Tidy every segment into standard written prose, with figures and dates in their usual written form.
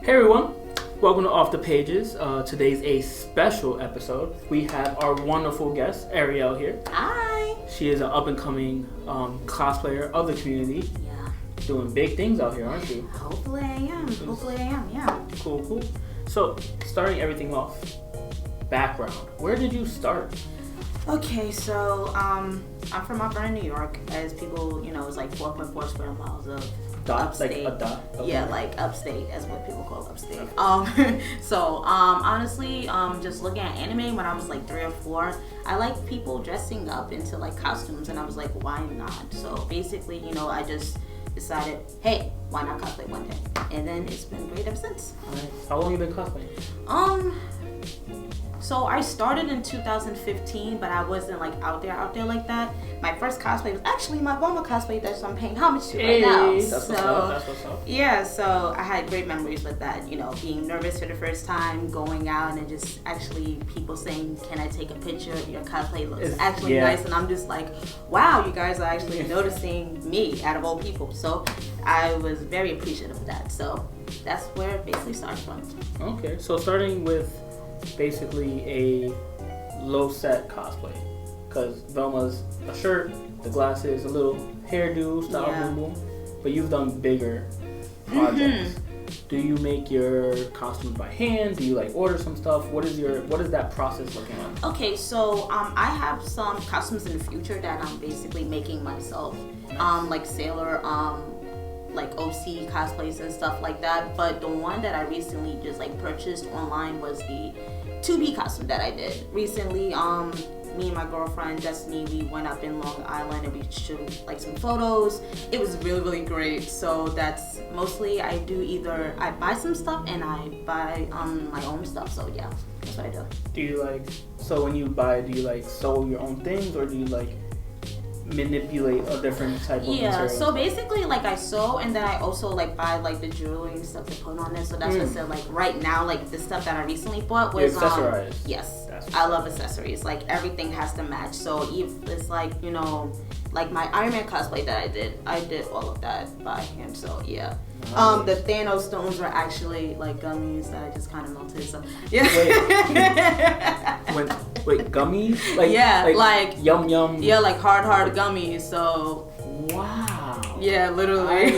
Hey everyone, welcome to Off the Pages. Today's a special episode. We have our wonderful guest, Arielle, here. Hi! She is an up-and-coming cosplayer of the community. Yeah. Doing big things out here, aren't you? Hopefully I am, yeah. Cool. So, starting everything off, background. Where did you start? Okay, so I'm from up in New York. As people, it's like 4.4 square miles of upstate. Like a dot? Okay. Yeah, like upstate, as what people call upstate. So honestly, just looking at anime when I was like 3 or 4, I like people dressing up into like costumes, and I was like, why not? So basically, I just decided, hey, why not cosplay one day? And then it's been great ever since. Nice. How long have you been cosplaying? So I started in 2015, but I wasn't like out there like that. My first cosplay was actually my Boma cosplay that I'm paying homage to right now. That's what's up. Yeah, so I had great memories with that, being nervous for the first time, going out and just actually people saying, can I take a picture? Your cosplay looks actually nice. And I'm just like, wow, you guys are actually noticing me out of all people. So I was very appreciative of that. So that's where it basically started from. Okay, so starting with basically a low set cosplay, because Velma's a shirt, the glasses, a little hairdo style, boom boom, but you've done bigger projects. Mm-hmm. Do you make your costumes by hand? Do you like order some stuff? What is that process looking like? Okay, so I have some costumes in the future that I'm basically making myself. Nice. Like Sailor, like OC cosplays and stuff like that. But the one that I recently just like purchased online was the 2B costume that I did recently. Me and my girlfriend Destiny, we went up in Long Island and we shot like some photos. It was really, really great. So that's mostly I do either I buy some stuff and I buy my own stuff. So yeah, that's what I do. Do you so when you buy, do you sew your own things, or do you manipulate a different type of material? So basically I sew, and then I also buy the jewelry and stuff to put on it. So that's what I said, right now the stuff that I recently bought was accessorized. Yes, I love accessories. Everything has to match. So if it's my Iron Man cosplay that I did all of that by hand. So yeah. Nice. The Thanos stones were actually gummies that I just kind of melted. So yeah. Wait, gummies? Yum yum. Yeah, hard gummies. So. Wow. Yeah, literally.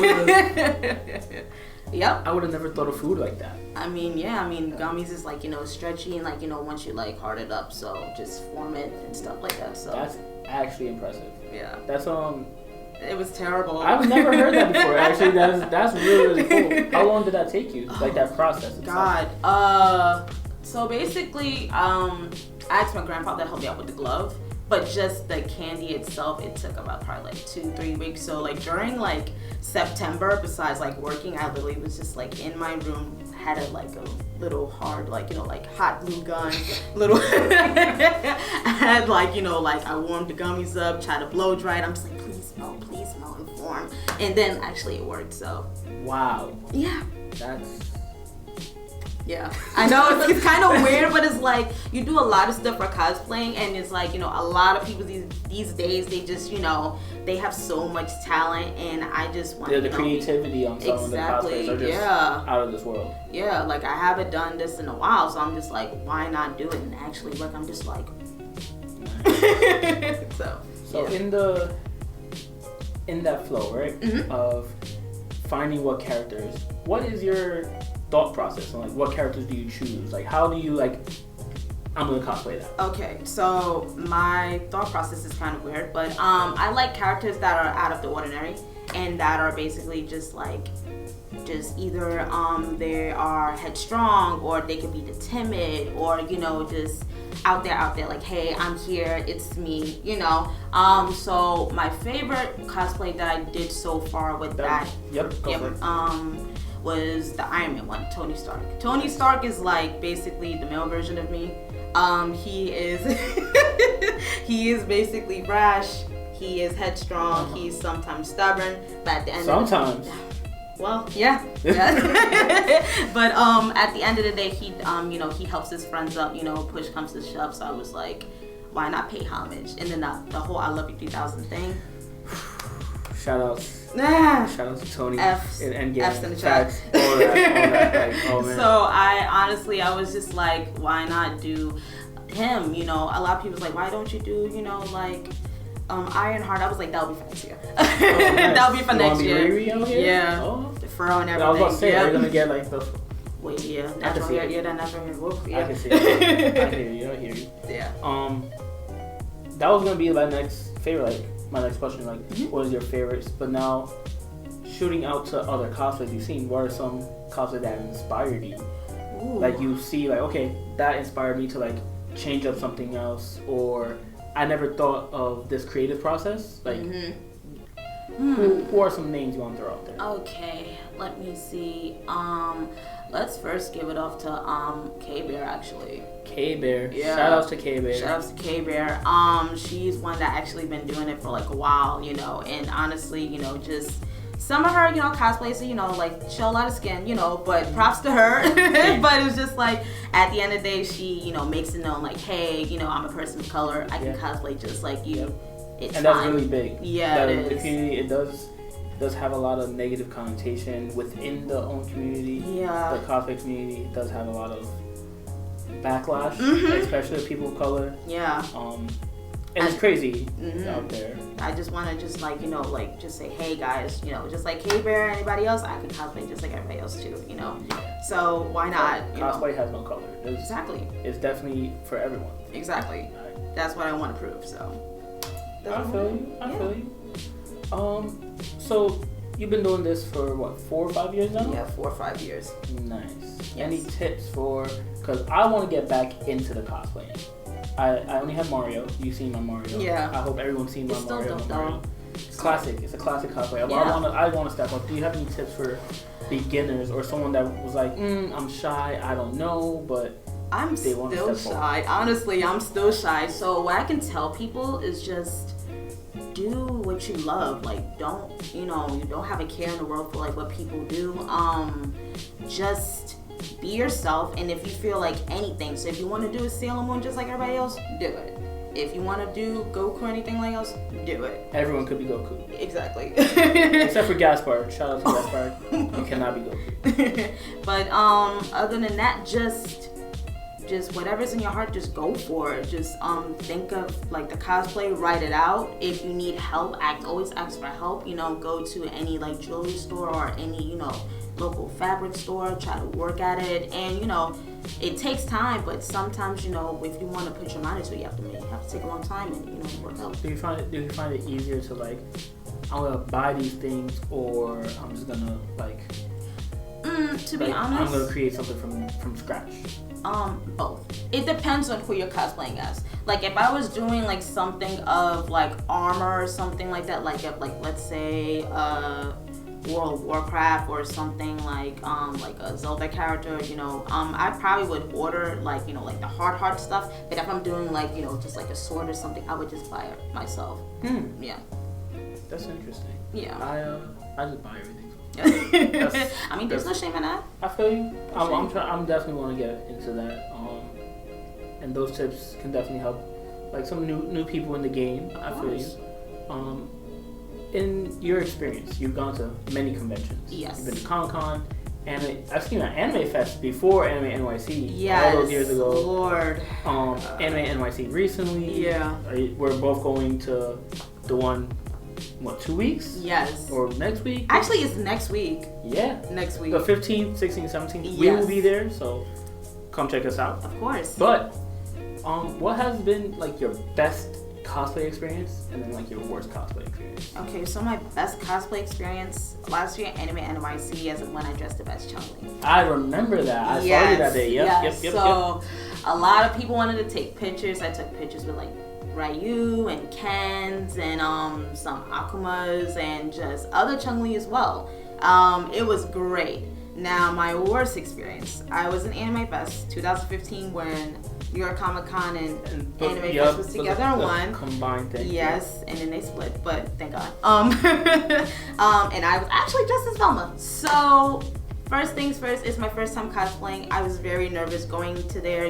Yep. I would have never thought of food like that. Gummies is stretchy and once you hard it up, so just form it and stuff like that. So that's actually impressive. Yeah. That's It was terrible. I've never heard that before. Actually, that's really, really cool. How long did that take you? That process itself? God. So basically, I asked my grandfather to help me out with the glove, but just the candy itself, it took about probably 2-3 weeks. So during September, besides working, I literally was just in my room, had a little hard hot glue gun, little. I had I warmed the gummies up, tried to blow dry it. I'm just please smell and form, and then actually it worked. So. Wow. Yeah. Yeah, I know it's kind of weird, but it's you do a lot of stuff for cosplaying, and it's a lot of people these days, they just they have so much talent, and I just want the creativity on some of the cosplays are just out of this world. Yeah, I haven't done this in a while, so I'm just why not do it and actually work? I'm just nice. So yeah. in that flow, right, mm-hmm. of finding what characters, what is your thought process on what characters do you choose? How do you I'm gonna cosplay that? Okay, so my thought process is kind of weird, but I like characters that are out of the ordinary and that are basically just either they are headstrong, or they could be the timid, or just out there hey, I'm here, it's me, so my favorite cosplay that I did so far with that was the Iron Man one, Tony Stark. Tony Stark is basically the male version of me. He is basically brash, he is headstrong, he's sometimes stubborn, but at the end sometimes. Well, yeah. But at the end of the day, he he helps his friends up, push comes to shove. So I was why not pay homage? And then the whole I Love You 3000 thing. Shout out to Tony F's and F's in the chat. All that. Like, oh man. So I was just like, why not do him? You know, a lot of people's like, why don't you do, you know, like Ironheart? I was like, that'll be for next year. That'll be for next year. Riri out here? Yeah. Oh. The fro and everything. I was about to say, are you gonna get like the? Wait, yeah. Natural hair. Yeah, that natural hair. Whoop, yeah. I can see it. I hear you. I hear you. Yeah. That was gonna be my next favorite. Like my next question. Like, what is your favorites? But now, shooting out to other cosplays you've seen, what are some cosplays that inspired you? Ooh. Like you see, like, okay, that inspired me to like change up something else, or I never thought of this creative process. Like, who are some names you want to throw out there? Okay, let me see. Let's first give it off to K-Bear actually. K-Bear. Yeah. Shout outs to K-Bear. Shout outs to K-Bear. She's one that actually been doing it for like a while, you know, and honestly, you know, just some of her, you know, cosplays, you know, like show a lot of skin, you know, but props to her. But it's just like at the end of the day, she, you know, makes it known like, hey, you know, I'm a person of color. I can cosplay just like you. Yep. It's and fine. that's really big. Yeah, it is. The community, it does have a lot of negative connotation within the own community. Yeah. The cosplay community does have a lot of backlash, especially with people of color. Yeah. And it's crazy out there. I just want to just like, you know, like just say, hey guys, you know, just like K-Bear, anybody else, I can cosplay just like everybody else too, you know. Yeah. So why not? Cosplay has no color. Exactly. It's definitely for everyone. Exactly. That's what I want to prove. So. I feel you. So you've been doing this for what, 4 or 5 years now? Yeah, 4 or 5 years. Nice. Yes. Any tips because I want to get back into the cosplaying. I only have Mario. You've seen my Mario. Yeah. I hope everyone's seen my Mario. Still dope. It's classic. It's a classic cosplay. Yeah. I want to step up. Do you have any tips for beginners or someone that was like, I'm shy, I don't know, but I'm still shy. Honestly, I'm still shy. So what I can tell people is just do what you love. Like, don't, you don't have a care in the world for like what people do. Just be yourself, and if you feel like anything, so if you want to do a Sailor Moon just like everybody else, do it. If you want to do Goku or anything like else, do it. Everyone could be Goku. Exactly. Except for Gaspard. Shout out to Gaspard. You cannot be Goku. But other than that, just whatever's in your heart, just go for it. Just think of like the cosplay, write it out. If you need help, always ask for help. Go to any like jewelry store or any local fabric store. Try to work at it, and it takes time. But sometimes if you want to put your mind into it, you have to take a long time and work out. Do you find it easier to like, I'm gonna buy these things, or I'm just gonna like? To be honest, I'm gonna create something from scratch. Both. It depends on who you're cosplaying as. Like if I was doing like something of like armor or something like that, like let's say World of Warcraft or something like a Zelda character, I probably would order like the hard stuff. But if I'm doing like just like a sword or something, I would just buy it myself. Yeah. That's interesting. Yeah. I just buy everything. I mean, there's no shame in that. I feel you. I'm definitely want to get into that. And those tips can definitely help, like some new people in the game. I feel you. In your experience, you've gone to many conventions. Yes. You've been to Comic-Con, I've seen an Anime Fest before Anime NYC. Yes. All those years ago. Lord. Anime NYC recently. Yeah. We're both going to the one. What, 2 weeks? Yes. Or next week? Actually, it's next week. Yeah. Next week. The 15th, 16th, 17th. Yes. We will be there, so come check us out. Of course. But, what has been like your best cosplay experience, and then like your worst cosplay experience? Okay, so my best cosplay experience last year, Anime NYC, as when I dressed up as Chun-Li. I remember that. I saw you that day. Yep. So, a lot of people wanted to take pictures. I took pictures with like Ryu and Kens and some Akumas and just other Chun-Li as well. It was great. Now my worst experience, I was in Anime Fest 2015 when New York Comic Con and Anime Fest was together in one. Combined thing. Yes, and then they split, but thank God. And I was actually dressed as Velma. So first things first, it's my first time cosplaying. I was very nervous going to there.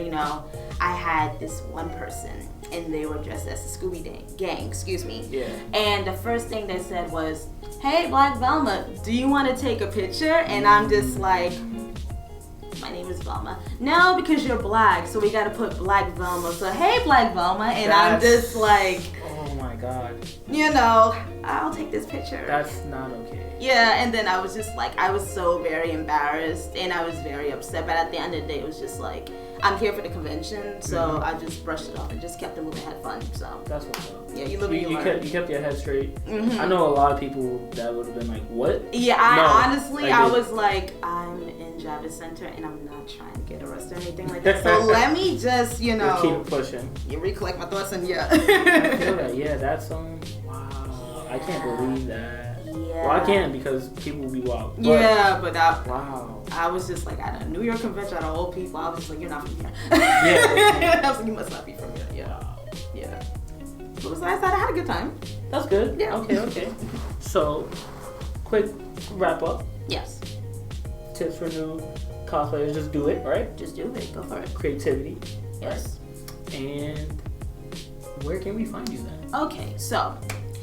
I had this one person, and they were dressed as the Scooby Gang, excuse me. Yeah. And the first thing they said was, hey, Black Velma, do you want to take a picture? And I'm just like, my name is Velma. No, because you're black, so we gotta put Black Velma. So hey, Black Velma, and I'm just like, oh my god, you know, I'll take this picture. That's not okay. Yeah, and then I was just like, I was so very embarrassed and I was very upset. But at the end of the day, it was just like, I'm here for the convention, so I just brushed it off and just kept it moving, had fun. So that's what's up. Yeah, you live and you learn. You kept your head straight. I know a lot of people that would have been like, what? Yeah, I was like, I'm in Javits Center and I'm not trying to get arrested or anything like that. So let me just, you know, keep pushing. You recollect my thoughts and yeah. I feel that. Yeah, that's wow. I can't believe that. Yeah. Well, I can't because people will be wild. But, wow. I was just like at a New York convention, at all people. I was just like, you're not from here. Yeah. I was like, you must not be from here. Yeah. Yeah. But besides that, I had a good time. That's good. Yeah. Okay. So, quick wrap up. Yes. Tips for new cosplayers: just do it, right? Just do it. Go for it. Creativity. Yes. Right? And where can we find you then? Okay, so.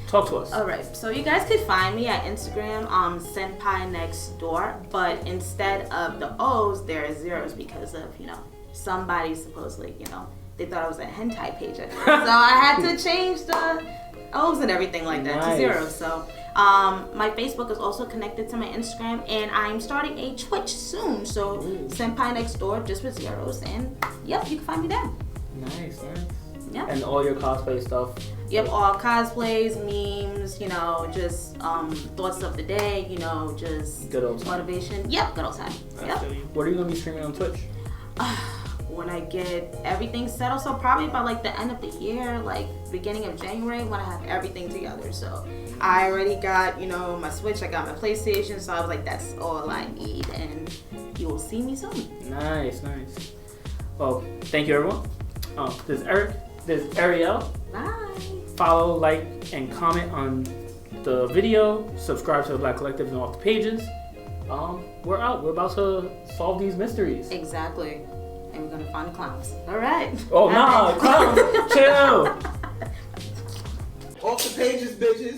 Talk to us. Alright, so you guys could find me at Instagram, SenpaiNextD00r, but instead of the O's, there are zeros because of, you know, somebody supposedly, you know, they thought I was a hentai page. So I had to change the O's and everything like that to zeros. So my Facebook is also connected to my Instagram, and I'm starting a Twitch soon. So SenpaiNextD00r just with zeros, and yep, you can find me there. Nice. Yep. And all your cosplay stuff. Yep, all cosplays, memes, you know, just thoughts of the day, you know, just good old time. Motivation. Yep, good old time. Yep. What are you gonna be streaming on Twitch? When I get everything settled, so probably by like the end of the year, like beginning of January, when I have everything together. So I already got, you know, my Switch, I got my PlayStation, so I was like, that's all I need, and you will see me soon. Nice. Well, thank you everyone. This is Eric. This is Arielle. Bye. Follow, like, and comment on the video. Subscribe to the Black Collective and off the pages. We're out. We're about to solve these mysteries. Exactly. And we're gonna find the clowns. All right. Oh, nah, clowns. Chill. Off the pages, bitches.